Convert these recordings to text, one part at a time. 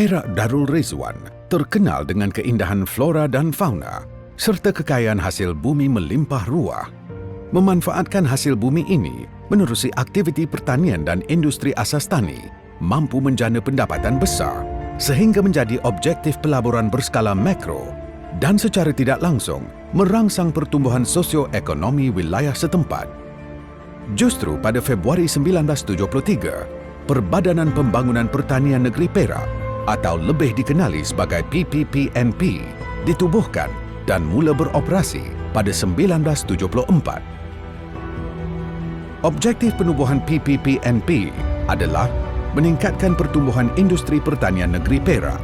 Perak Darul Rizwan terkenal dengan keindahan flora dan fauna serta kekayaan hasil bumi melimpah ruah. Memanfaatkan hasil bumi ini menerusi aktiviti pertanian dan industri asas tani mampu menjana pendapatan besar sehingga menjadi objektif pelaburan berskala makro dan secara tidak langsung merangsang pertumbuhan sosioekonomi wilayah setempat. Justru pada Februari 1973, Perbadanan Pembangunan Pertanian Negeri Perak atau lebih dikenali sebagai PPPNP ditubuhkan dan mula beroperasi pada 1974. Objektif penubuhan PPPNP adalah meningkatkan pertumbuhan industri pertanian negeri Perak,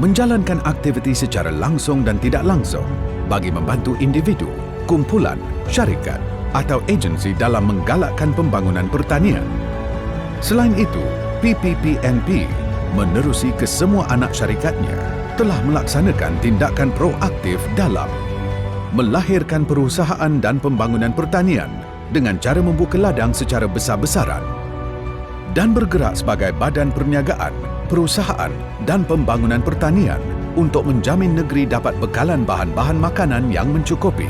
menjalankan aktiviti secara langsung dan tidak langsung bagi membantu individu, kumpulan, syarikat atau agensi dalam menggalakkan pembangunan pertanian. Selain itu, PPPNP menerusi kesemua anak syarikatnya telah melaksanakan tindakan proaktif dalam melahirkan perusahaan dan pembangunan pertanian dengan cara membuka ladang secara besar-besaran dan bergerak sebagai badan perniagaan, perusahaan dan pembangunan pertanian untuk menjamin negeri dapat bekalan bahan-bahan makanan yang mencukupi.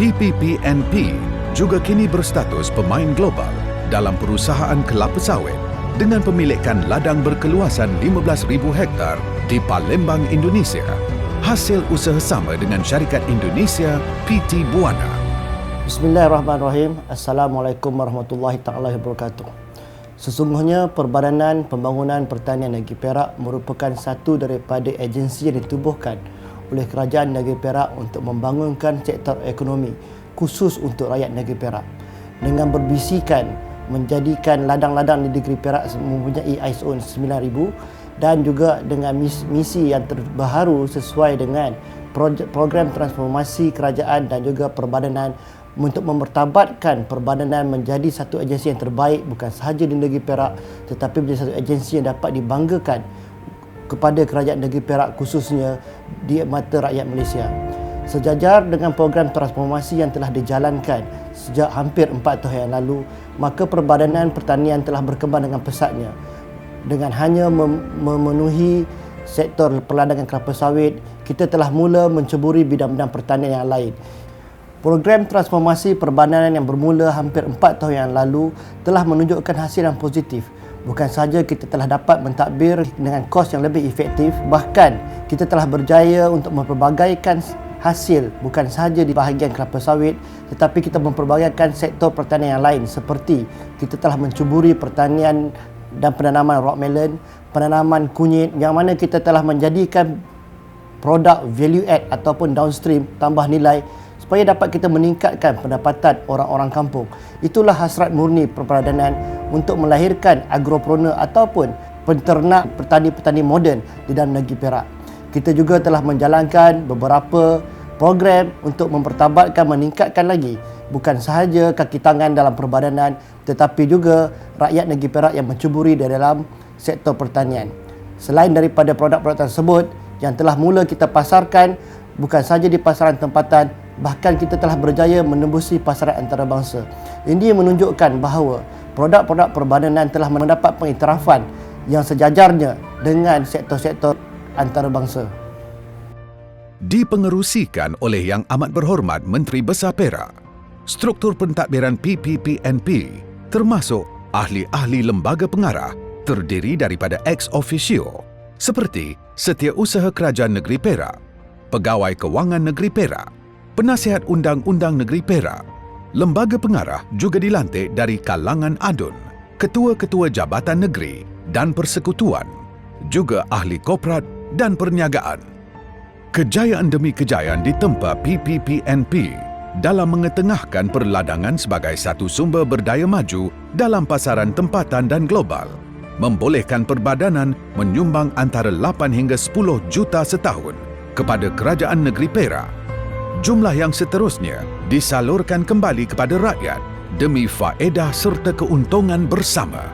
PPPNP juga kini berstatus pemain global dalam perusahaan kelapa sawit dengan pemilikan ladang berkeluasan 15,000 hektar di Palembang, Indonesia, hasil usaha sama dengan syarikat Indonesia PT Buana. Bismillahirrahmanirrahim. Assalamualaikum warahmatullahi taala wabarakatuh. Sesungguhnya Perbadanan Pembangunan Pertanian Negeri Perak merupakan satu daripada agensi yang ditubuhkan oleh Kerajaan Negeri Perak untuk membangunkan sektor ekonomi khusus untuk rakyat Negeri Perak dengan berbisikan menjadikan ladang-ladang di Negeri Perak mempunyai ISO 9000 dan juga dengan misi yang terbaru sesuai dengan program transformasi kerajaan dan juga perbadanan untuk memertabatkan perbadanan menjadi satu agensi yang terbaik bukan sahaja di Negeri Perak tetapi menjadi satu agensi yang dapat dibanggakan kepada kerajaan Negeri Perak khususnya di mata rakyat Malaysia. Sejajar dengan program transformasi yang telah dijalankan sejak hampir 4 tahun yang lalu, maka Perbadanan Pertanian telah berkembang dengan pesatnya. Dengan hanya memenuhi sektor perladangan kelapa sawit, kita telah mula menceburi bidang-bidang pertanian yang lain. Program transformasi perbadanan yang bermula hampir 4 tahun yang lalu telah menunjukkan hasil yang positif. Bukan sahaja kita telah dapat mentadbir dengan kos yang lebih efektif, bahkan kita telah berjaya untuk memperbagaikan hasil bukan sahaja di bahagian kelapa sawit tetapi kita memperbagaikan sektor pertanian yang lain seperti kita telah mencuburi pertanian dan penanaman rock melon, penanaman kunyit yang mana kita telah menjadikan produk value add ataupun downstream tambah nilai supaya dapat kita meningkatkan pendapatan orang-orang kampung. Itulah hasrat murni Perbadanan untuk melahirkan agropreneur ataupun penternak petani-petani moden di dalam negeri Perak. Kita juga telah menjalankan beberapa program untuk mempertabatkan, meningkatkan lagi bukan sahaja kaki tangan dalam perbadanan tetapi juga rakyat negeri Perak yang mencuburi di dalam sektor pertanian. Selain daripada produk-produk tersebut yang telah mula kita pasarkan bukan sahaja di pasaran tempatan, bahkan kita telah berjaya menembusi pasaran antarabangsa. Ini menunjukkan bahawa produk-produk perbadanan telah mendapat pengiktirafan yang sejajarnya dengan sektor-sektor antarabangsa. Dipengerusikan oleh Yang Amat Berhormat Menteri Besar Perak, struktur pentadbiran PPPNP termasuk ahli-ahli lembaga pengarah terdiri daripada ex officio seperti Setiausaha Kerajaan Negeri Perak, Pegawai Kewangan Negeri Perak, Penasihat Undang-Undang Negeri Perak. Lembaga pengarah juga dilantik dari kalangan ADUN, ketua-ketua jabatan negeri dan persekutuan, juga ahli korporat dan perniagaan. Kejayaan demi kejayaan ditempa PPPNP dalam mengetengahkan perladangan sebagai satu sumber berdaya maju dalam pasaran tempatan dan global, membolehkan perbadanan menyumbang antara 8 hingga 10 juta setahun kepada Kerajaan Negeri Perak. Jumlah yang seterusnya disalurkan kembali kepada rakyat demi faedah serta keuntungan bersama.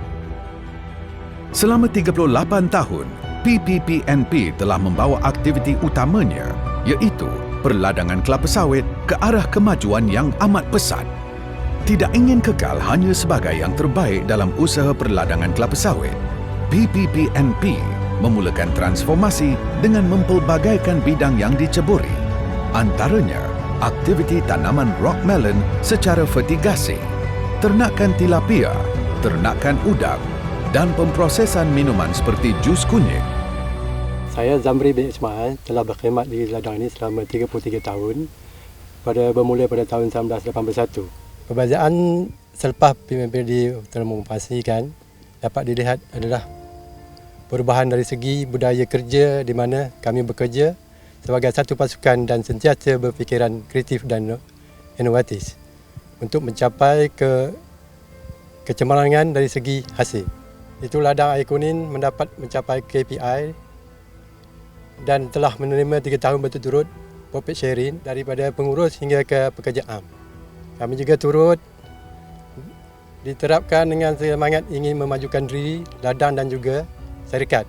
Selama 38 tahun, PPPNP telah membawa aktiviti utamanya iaitu perladangan kelapa sawit ke arah kemajuan yang amat pesat. Tidak ingin kekal hanya sebagai yang terbaik dalam usaha perladangan kelapa sawit, PPPNP memulakan transformasi dengan mempelbagaikan bidang yang diceburi. Antaranya, aktiviti tanaman rock melon secara vertigasi, ternakan tilapia, ternakan udang dan pemprosesan minuman seperti jus kunyit. Saya Zamri bin Ismail telah berkhidmat di ladang ini selama 33 tahun bermula pada tahun 1981. Perbezaan selepas PMPD termotivasikan dapat dilihat adalah perubahan dari segi budaya kerja di mana kami bekerja sebagai satu pasukan dan sentiasa berfikiran kreatif dan inovatif untuk mencapai kecemerlangan dari segi hasil. Itu ladang air kuning mendapat mencapai KPI dan telah menerima 3 tahun berturut-turut profit sharing daripada pengurus hingga ke pekerja am. Kami juga turut diterapkan dengan semangat ingin memajukan diri, ladang dan juga syarikat.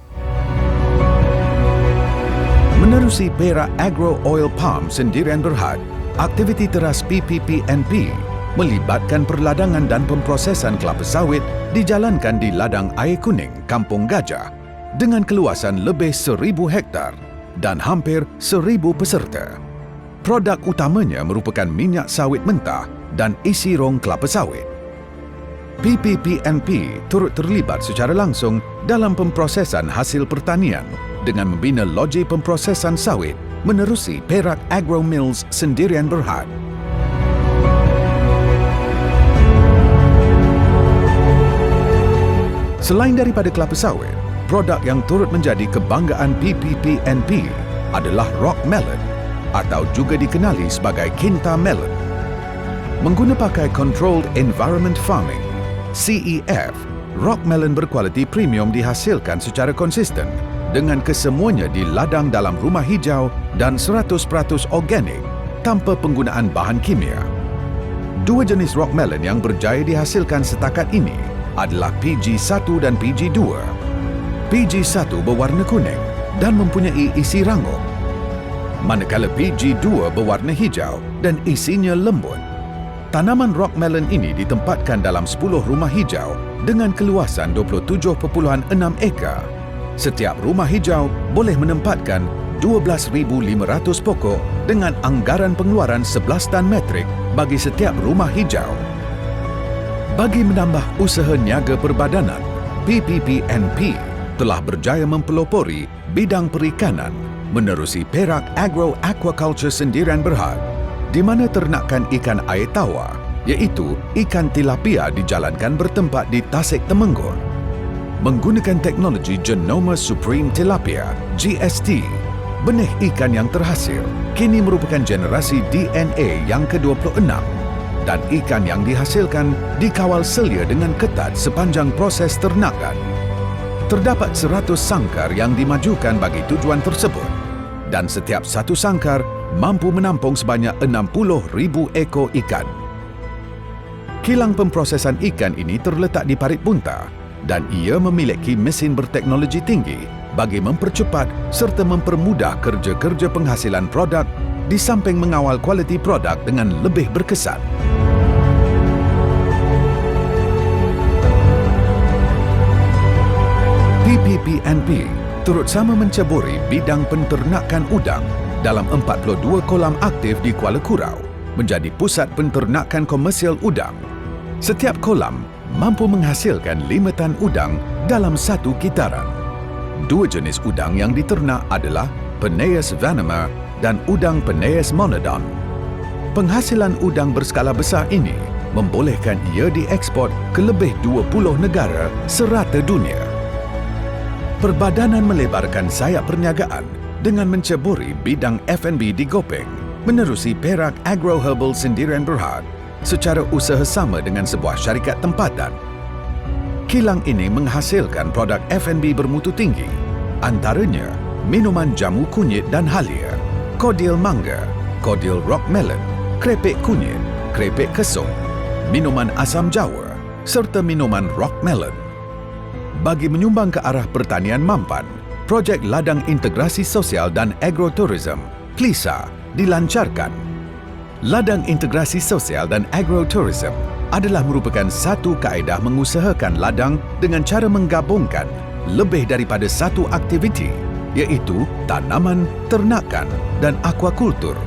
Menerusi Perak Agro Oil Palm Sendirian Berhad, aktiviti teras PPPNP melibatkan perladangan dan pemprosesan kelapa sawit dijalankan di ladang air kuning Kampung Gajah dengan keluasan lebih 1,000 hektar dan hampir 1,000 peserta. Produk utamanya merupakan minyak sawit mentah dan isi rong kelapa sawit. PPPNP turut terlibat secara langsung dalam pemprosesan hasil pertanian dengan membina loji pemprosesan sawit menerusi Perak Agro Mills Sendirian Berhad. Selain daripada kelapa sawit, produk yang turut menjadi kebanggaan PPPNP adalah rock melon atau juga dikenali sebagai kinta melon. Mengguna pakai Controlled Environment Farming CEF, rock melon berkualiti premium dihasilkan secara konsisten dengan kesemuanya di ladang dalam rumah hijau dan 100% organik tanpa penggunaan bahan kimia. Dua jenis rock melon yang berjaya dihasilkan setakat ini adalah PG1 dan PG2. PG1 berwarna kuning dan mempunyai isi rangup, manakala PG2 berwarna hijau dan isinya lembut. Tanaman rock melon ini ditempatkan dalam 10 rumah hijau dengan keluasan 27.6 ekar. Setiap rumah hijau boleh menempatkan 12,500 pokok dengan anggaran pengeluaran 11 tan metrik bagi setiap rumah hijau. Bagi menambah usaha niaga perbadanan, PPPNP telah berjaya mempelopori bidang perikanan menerusi Perak Agro Aquaculture Sendirian Berhad, di mana ternakan ikan air tawar, iaitu ikan tilapia dijalankan bertempat di Tasik Temenggur. Menggunakan teknologi Genoma Supreme Tilapia, GST, benih ikan yang terhasil kini merupakan generasi DNA yang ke-26 dan ikan yang dihasilkan dikawal selia dengan ketat sepanjang proses ternakan. Terdapat 100 sangkar yang dimajukan bagi tujuan tersebut dan setiap satu sangkar mampu menampung sebanyak 60,000 ekor ikan. Kilang pemprosesan ikan ini terletak di Parit Bunta dan ia memiliki mesin berteknologi tinggi bagi mempercepat serta mempermudah kerja-kerja penghasilan produk di samping mengawal kualiti produk dengan lebih berkesan. PPPNP turut sama menceburi bidang penternakan udang dalam 42 kolam aktif di Kuala Kurau menjadi pusat penternakan komersial udang. Setiap kolam mampu menghasilkan 5 tan udang dalam satu kitaran. Dua jenis udang yang diternak adalah Penaeus vanema dan udang Penaeus monodon. Penghasilan udang berskala besar ini membolehkan ia diekspor ke lebih 20 negara serata dunia. Perbadanan melebarkan sayap perniagaan dengan menceburi bidang F&B di Gopeng menerusi Perak Agro Herbal Sendirian Berhad secara usaha sama dengan sebuah syarikat tempatan. Kilang ini menghasilkan produk F&B bermutu tinggi, antaranya minuman jamu kunyit dan halia, kodil mangga, kodil rock melon, krepek kunyit, krepek kesung, minuman asam jawa serta minuman rock melon. Bagi menyumbang ke arah pertanian mampan, projek Ladang Integrasi Sosial dan Agroturism (PLISA) dilancarkan. Ladang Integrasi Sosial dan Agroturism adalah merupakan satu kaedah mengusahakan ladang dengan cara menggabungkan lebih daripada satu aktiviti, iaitu tanaman, ternakan dan aquakultur,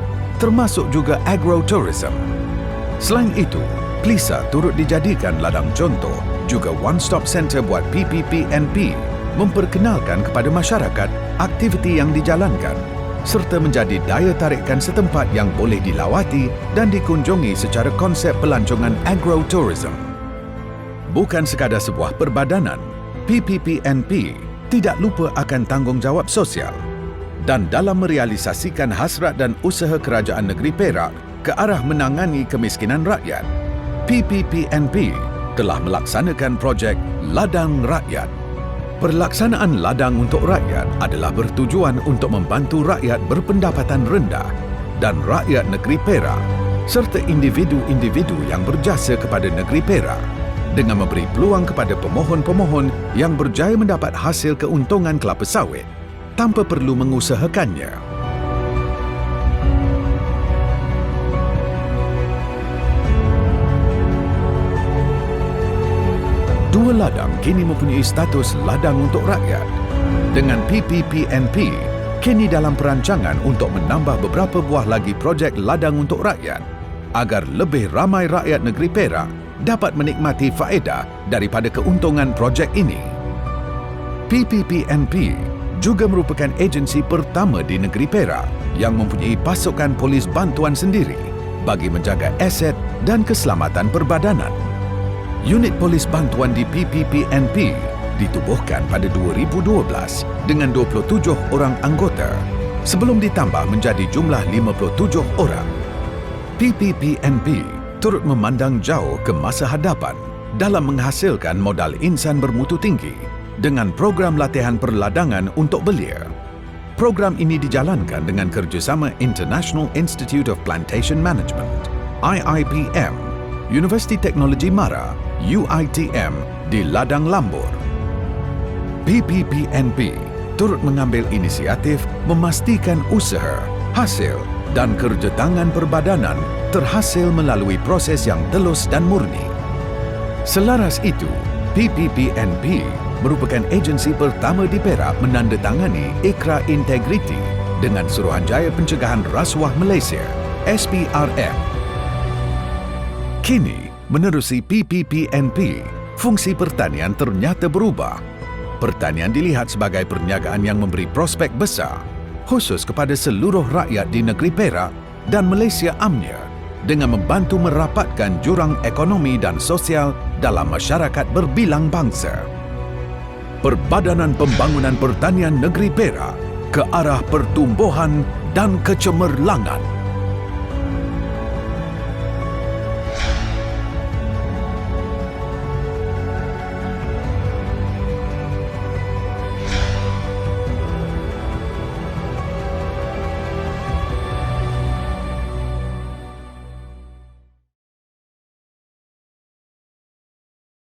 termasuk juga agrotourism. Selain itu, Plisa turut dijadikan ladang contoh, juga one-stop center buat PPPNP, memperkenalkan kepada masyarakat aktiviti yang dijalankan, serta menjadi daya tarikan setempat yang boleh dilawati dan dikunjungi secara konsep pelancongan agrotourism. Bukan sekadar sebuah perbadanan, PPPNP tidak lupa akan tanggungjawab sosial dan dalam merealisasikan hasrat dan usaha kerajaan negeri Perak ke arah menangani kemiskinan rakyat, PPPNP telah melaksanakan projek Ladang Rakyat. Perlaksanaan ladang untuk rakyat adalah bertujuan untuk membantu rakyat berpendapatan rendah dan rakyat negeri Perak serta individu-individu yang berjasa kepada negeri Perak dengan memberi peluang kepada pemohon-pemohon yang berjaya mendapat hasil keuntungan kelapa sawit tanpa perlu mengusahakannya. Dua ladang kini mempunyai status ladang untuk rakyat. Dengan PPPNP, kini dalam perancangan untuk menambah beberapa buah lagi projek ladang untuk rakyat agar lebih ramai rakyat negeri Perak dapat menikmati faedah daripada keuntungan projek ini. PPPNP juga merupakan agensi pertama di negeri Perak yang mempunyai pasukan polis bantuan sendiri bagi menjaga aset dan keselamatan perbadanan. Unit polis bantuan di PPPNP ditubuhkan pada 2012 dengan 27 orang anggota sebelum ditambah menjadi jumlah 57 orang. PPPNP turut memandang jauh ke masa hadapan dalam menghasilkan modal insan bermutu tinggi dengan program latihan perladangan untuk belia. Program ini dijalankan dengan kerjasama International Institute of Plantation Management, IIPM, Universiti Teknologi Mara, UiTM di Ladang Lambur. PPPNP turut mengambil inisiatif memastikan usaha, hasil dan kerja tangan perbadanan terhasil melalui proses yang telus dan murni. Selaras itu, PPPNP merupakan agensi pertama di Perak menandatangani Ikrar Integriti dengan Suruhanjaya Pencegahan Rasuah Malaysia, SPRM. Kini, menerusi PPPNP, fungsi pertanian ternyata berubah. Pertanian dilihat sebagai perniagaan yang memberi prospek besar, khusus kepada seluruh rakyat di negeri Perak dan Malaysia amnya, dengan membantu merapatkan jurang ekonomi dan sosial dalam masyarakat berbilang bangsa. Perbadanan Pembangunan Pertanian Negeri Perak ke arah pertumbuhan dan kecemerlangan.